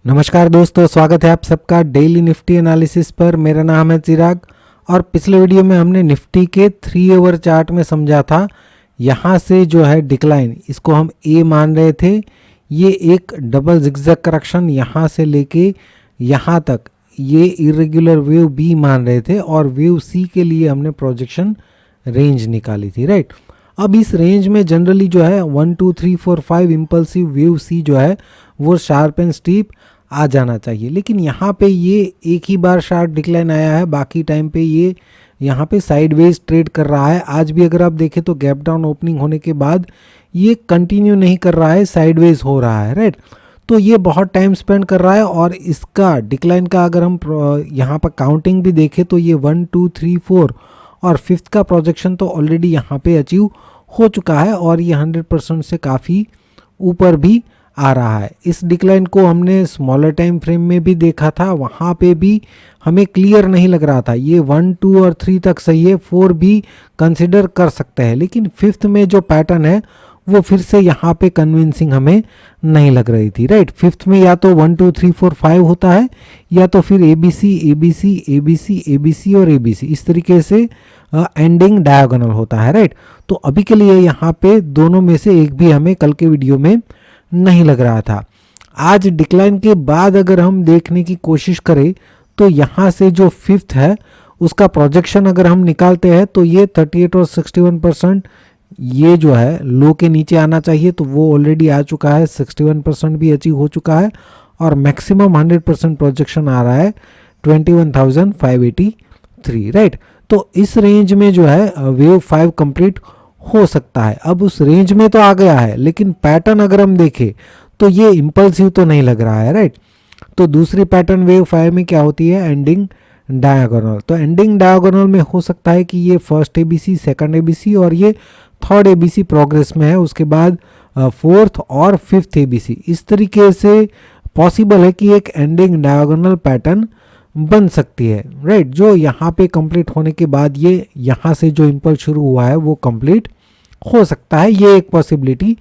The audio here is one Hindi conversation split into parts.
नमस्कार दोस्तों, स्वागत है आप सबका डेली निफ्टी एनालिसिस पर। मेरा नाम है चिराग और पिछले वीडियो में हमने निफ्टी के 3 आवर चार्ट में समझा था। यहाँ से जो है डिक्लाइन, इसको हम ए मान रहे थे। ये एक डबल जिगजैग करेक्शन यहाँ से लेके यहाँ तक, ये इरेगुलर वेव बी मान रहे थे और वेव सी के लिए हमने प्रोजेक्शन रेंज निकाली थी, राइट। अब इस रेंज में जनरली जो है 1 2 3 4 5 इम्पल्सिव वेव सी जो है वो शार्प एंड स्टीप आ जाना चाहिए, लेकिन यहाँ पे ये एक ही बार शार्प डिक्लाइन आया है। बाकी टाइम पे ये यहाँ पे साइडवेज ट्रेड कर रहा है। आज भी अगर आप देखें तो गैप डाउन ओपनिंग होने के बाद ये कंटिन्यू नहीं कर रहा है, साइडवेज हो रहा है, राइट। तो ये बहुत टाइम स्पेंड कर रहा है और इसका डिक्लाइन का अगर हम यहाँ पर काउंटिंग भी देखें तो ये 1 2 3 4 और फिफ्थ का प्रोजेक्शन तो ऑलरेडी यहाँ पे अचीव हो चुका है और ये 100% से काफ़ी ऊपर भी आ रहा है। इस डिक्लाइन को हमने स्मॉलर टाइम फ्रेम में भी देखा था, वहाँ पे भी हमें क्लियर नहीं लग रहा था। ये 1 2 और 3 तक सही है, 4 भी कंसिडर कर सकते हैं, लेकिन फिफ्थ में जो पैटर्न है वो फिर से यहाँ पे कन्विंसिंग हमें नहीं लग रही थी, राइट। फिफ्थ में या तो 1 2 3 4 5 होता है या तो फिर A B C A B C A B C A B C और ए बी सी, इस तरीके से एंडिंग डायगोनल होता है, राइट। तो अभी के लिए यहाँ पे दोनों में से एक भी हमें कल के वीडियो में नहीं लग रहा था। आज डिक्लाइन के बाद अगर हम देखने की कोशिश करें तो यहाँ से जो फिफ्थ है उसका प्रोजेक्शन अगर हम निकालते हैं तो ये 38 और 61% ये जो है लो के नीचे आना चाहिए, तो वो ऑलरेडी आ चुका है। 61% भी अचीव हो चुका है और मैक्सिमम 100% प्रोजेक्शन आ रहा है 21,583, राइट। तो इस रेंज में जो है वेव 5 कंप्लीट हो सकता है। अब उस रेंज में तो आ गया है, लेकिन पैटर्न अगर हम देखें तो ये इम्पल्सिव तो नहीं लग रहा है, राइट। तो दूसरी पैटर्न वेव 5 में क्या होती है, एंडिंग डायगोनल। तो एंडिंग डायगोनल में हो सकता है कि ये फर्स्ट एबीसी, सेकंड एबीसी और ये थर्ड एबीसी प्रोग्रेस में है, उसके बाद फोर्थ और फिफ्थ एबीसी, इस तरीके से पॉसिबल है कि एक एंडिंग डायगोनल पैटर्न बन सकती है, राइट। जो यहाँ पे कंप्लीट होने के बाद ये यहाँ से जो इम्पल्स शुरू हुआ है वो कंप्लीट हो सकता है, ये एक पॉसिबिलिटी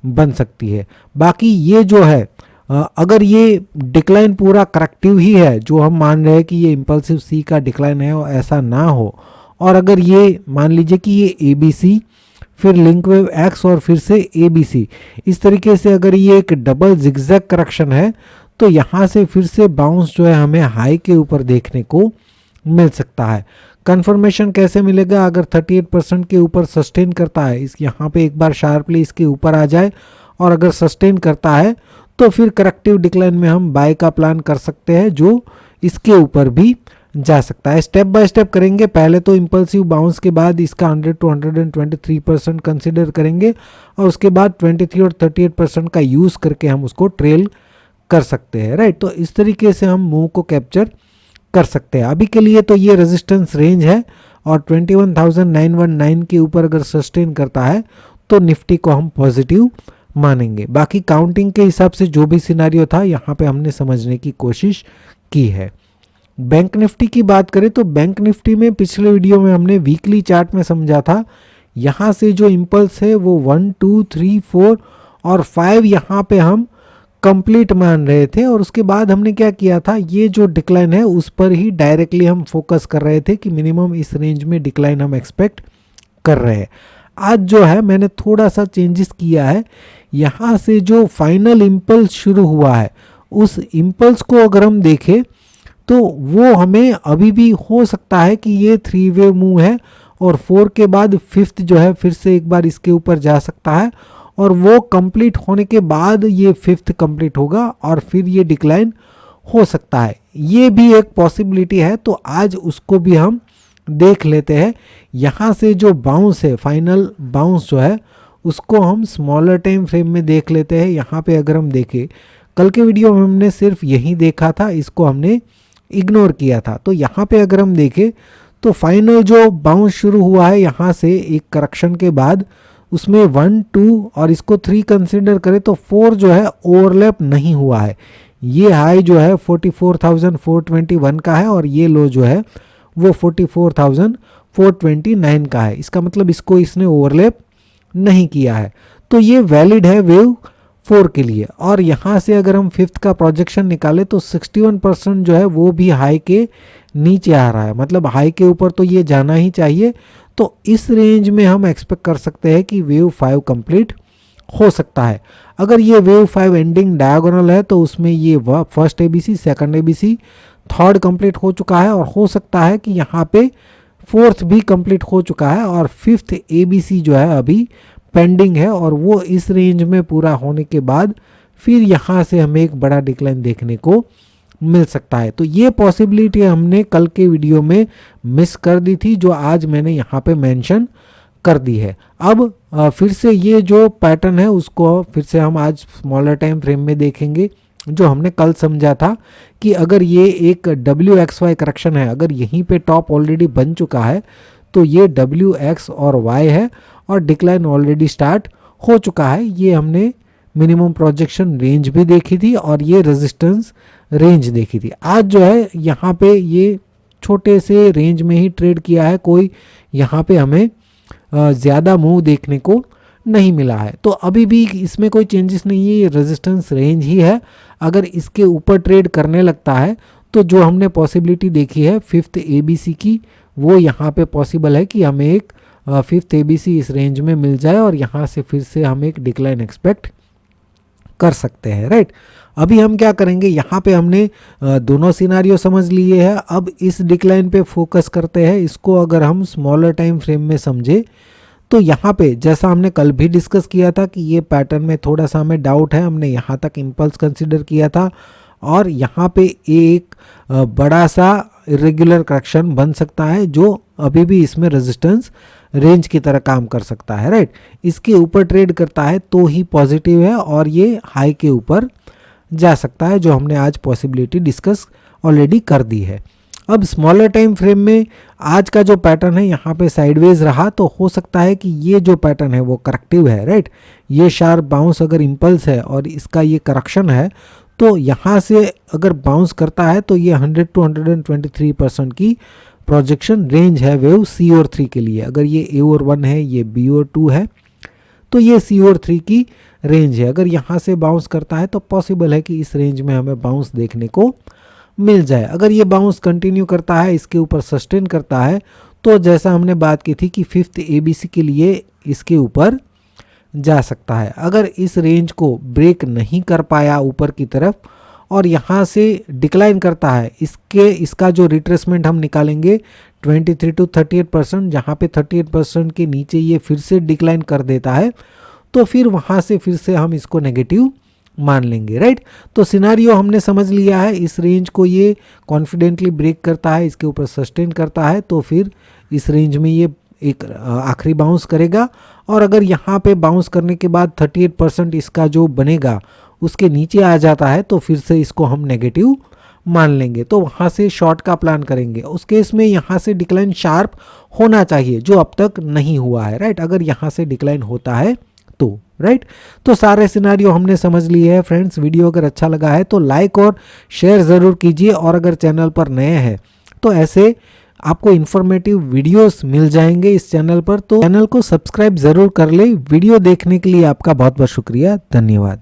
बन सकती है। बाकी ये जो है अगर ये डिक्लाइन पूरा करेक्टिव ही है, जो हम मान रहे हैं कि ये इम्पल्सिव सी का डिक्लाइन है और ऐसा ना हो, और अगर ये मान लीजिए कि ये ए बी सी फिर लिंक वेव एक्स और फिर से ए बी सी, इस तरीके से अगर ये एक डबल जिगजैग करेक्शन है तो यहाँ से फिर से बाउंस जो है हमें हाई के ऊपर देखने को मिल सकता है। कंफर्मेशन कैसे मिलेगा, अगर 38% के ऊपर सस्टेन करता है, इस यहाँ पे एक बार शार्पली इसके ऊपर आ जाए और अगर सस्टेन करता है तो फिर करेक्टिव डिक्लाइन में हम बाय का प्लान कर सकते हैं, जो इसके ऊपर भी जा सकता है। स्टेप बाय स्टेप करेंगे। पहले तो इम्पल्सिव बाउंस के बाद इसका 100 to 123% कंसिडर करेंगे और उसके बाद 23 और 38% का यूज़ करके हम उसको ट्रेल कर सकते हैं, राइट। तो इस तरीके से हम मूव को कैप्चर कर सकते हैं। अभी के लिए तो ये रेजिस्टेंस रेंज है और 21,919 के ऊपर अगर सस्टेन करता है तो निफ्टी को हम पॉजिटिव मानेंगे। बाकी काउंटिंग के हिसाब से जो भी सिनारियो था यहाँ पे हमने समझने की कोशिश की है। बैंक निफ्टी की बात करें तो बैंक निफ्टी में पिछले वीडियो में हमने वीकली चार्ट में समझा था, यहाँ से जो इम्पल्स है वो 1 2 3 4 और 5 यहाँ पे हम कंप्लीट मान रहे थे और उसके बाद हमने क्या किया था, ये जो डिक्लाइन है उस पर ही डायरेक्टली हम फोकस कर रहे थे कि मिनिमम इस रेंज में डिक्लाइन हम एक्सपेक्ट कर रहे हैं। आज जो है मैंने थोड़ा सा चेंजेस किया है। यहाँ से जो फाइनल इम्पल्स शुरू हुआ है उस इम्पल्स को अगर हम देखें तो वो हमें अभी भी हो सकता है कि ये 3 वे मूव है और 4 के बाद फिफ्थ जो है फिर से एक बार इसके ऊपर जा सकता है और वो कंप्लीट होने के बाद ये फिफ्थ कंप्लीट होगा और फिर ये डिक्लाइन हो सकता है, ये भी एक पॉसिबिलिटी है। तो आज उसको भी हम देख लेते हैं। यहाँ से जो बाउंस है, फाइनल बाउंस जो है उसको हम स्मॉलर टाइम फ्रेम में देख लेते हैं। यहाँ पे अगर हम देखें, कल के वीडियो में हमने सिर्फ यही देखा था, इसको हमने इग्नोर किया था। तो यहाँ पे अगर हम देखें तो फाइनल जो बाउंस शुरू हुआ है यहाँ से एक करेक्शन के बाद, उसमें 1 2 और इसको 3 कंसिडर करें तो 4 जो है ओवरलैप नहीं हुआ है। ये हाई जो है 44,421 का है और ये लो जो है वो 44,429 का है। इसका मतलब इसको इसने ओवरलैप नहीं किया है, तो ये वैलिड है वेव 4 के लिए। और यहाँ से अगर हम 5th का प्रोजेक्शन निकाले तो 61% जो है वो भी हाई के नीचे आ रहा है, मतलब हाई के ऊपर तो ये जाना ही चाहिए। तो इस रेंज में हम एक्सपेक्ट कर सकते हैं कि वेव 5 कंप्लीट हो सकता है। अगर ये वेव 5 एंडिंग डायगोनल है तो उसमें ये first ABC, second ABC, third complete हो चुका है, और हो सकता है कि यहाँ पे फोर्थ भी कंप्लीट हो चुका है, और 5th एबीसी जो है अभी पेंडिंग है, और वो इस रेंज में पूरा होने के बाद फिर यहाँ से हमें एक बड़ा डिक्लाइन देखने को मिल सकता है। तो ये पॉसिबिलिटी हमने कल के वीडियो में मिस कर दी थी, जो आज मैंने यहाँ पे मेंशन कर दी है। अब फिर से ये जो पैटर्न है उसको फिर से हम आज स्मॉलर टाइम फ्रेम में देखेंगे। जो हमने कल समझा था कि अगर ये एक WXY करेक्शन है, अगर यहीं पे टॉप ऑलरेडी बन चुका है तो ये WX और Y है, और डिक्लाइन ऑलरेडी स्टार्ट हो चुका है। ये हमने मिनिमम प्रोजेक्शन रेंज भी देखी थी और ये रेजिस्टेंस रेंज देखी थी। आज जो है यहाँ पे ये छोटे से रेंज में ही ट्रेड किया है, कोई यहाँ पे हमें ज़्यादा मूव देखने को नहीं मिला है। तो अभी भी इसमें कोई चेंजेस नहीं है, ये रेजिस्टेंस रेंज ही है। अगर इसके ऊपर ट्रेड करने लगता है तो जो हमने पॉसिबिलिटी देखी है 5th एबीसी की, वो यहाँ पे पॉसिबल है कि हमें एक 5th एबीसी इस रेंज में मिल जाए, और यहाँ से फिर से हम एक डिक्लाइन एक्सपेक्ट कर सकते हैं, राइट। अभी हम क्या करेंगे, यहाँ पे हमने दोनों सिनारियो समझ लिए हैं। अब इस डिक्लाइन पे फोकस करते हैं। इसको अगर हम स्मॉलर टाइम फ्रेम में समझे तो यहाँ पे जैसा हमने कल भी डिस्कस किया था कि ये पैटर्न में थोड़ा सा हमें डाउट है, हमने यहाँ तक इम्पल्स कंसिडर किया था, और यहाँ पे एक बड़ा सा इरेगुलर करेक्शन बन सकता है जो अभी भी इसमें रेजिस्टेंस रेंज की तरह काम कर सकता है, राइट। इसके ऊपर ट्रेड करता है तो ही पॉजिटिव है, और ये हाई के ऊपर जा सकता है, जो हमने आज पॉसिबिलिटी डिस्कस ऑलरेडी कर दी है। अब स्मॉलर टाइम फ्रेम में आज का जो पैटर्न है यहाँ पे साइडवेज रहा, तो हो सकता है कि ये जो पैटर्न है वो करेक्टिव है, राइट। ये शार्प बाउंस अगर इम्पल्स है और इसका ये करेक्शन है, तो यहाँ से अगर बाउंस करता है तो ये 100 to 123% की प्रोजेक्शन रेंज है वेव C और 3 के लिए। अगर ये A और 1 है, ये B और 2 है, तो ये C और 3 की रेंज है। अगर यहाँ से बाउंस करता है तो पॉसिबल है कि इस रेंज में हमें बाउंस देखने को मिल जाए। अगर ये बाउंस कंटिन्यू करता है, इसके ऊपर सस्टेन करता है, तो जैसा हमने बात की थी कि 5th एबीसी के लिए इसके ऊपर जा सकता है। अगर इस रेंज को ब्रेक नहीं कर पाया ऊपर की तरफ और यहाँ से डिक्लाइन करता है, इसका जो रिट्रेसमेंट हम निकालेंगे 23 to 38%, जहाँ पे 38% के नीचे ये फिर से डिक्लाइन कर देता है, तो फिर वहाँ से फिर से हम इसको नेगेटिव मान लेंगे, राइट। तो सिनारियो हमने समझ लिया है। इस रेंज को ये कॉन्फिडेंटली ब्रेक करता है, इसके ऊपर सस्टेन करता है, तो फिर इस रेंज में ये एक आखिरी बाउंस करेगा। और अगर यहाँ पे बाउंस करने के बाद 38% इसका जो बनेगा उसके नीचे आ जाता है, तो फिर से इसको हम नेगेटिव मान लेंगे, तो वहाँ से शॉर्ट का प्लान करेंगे। उस केस में यहाँ से डिक्लाइन शार्प होना चाहिए, जो अब तक नहीं हुआ है, राइट। अगर यहाँ से डिक्लाइन होता है तो, राइट। तो सारे सिनारियो हमने समझ लिए हैं फ्रेंड्स। वीडियो अगर अच्छा लगा है तो लाइक और शेयर ज़रूर कीजिए, और अगर चैनल पर नए हैं तो ऐसे आपको इन्फॉर्मेटिव वीडियोस मिल जाएंगे इस चैनल पर, तो चैनल को सब्सक्राइब ज़रूर कर ले। वीडियो देखने के लिए आपका बहुत बहुत शुक्रिया, धन्यवाद।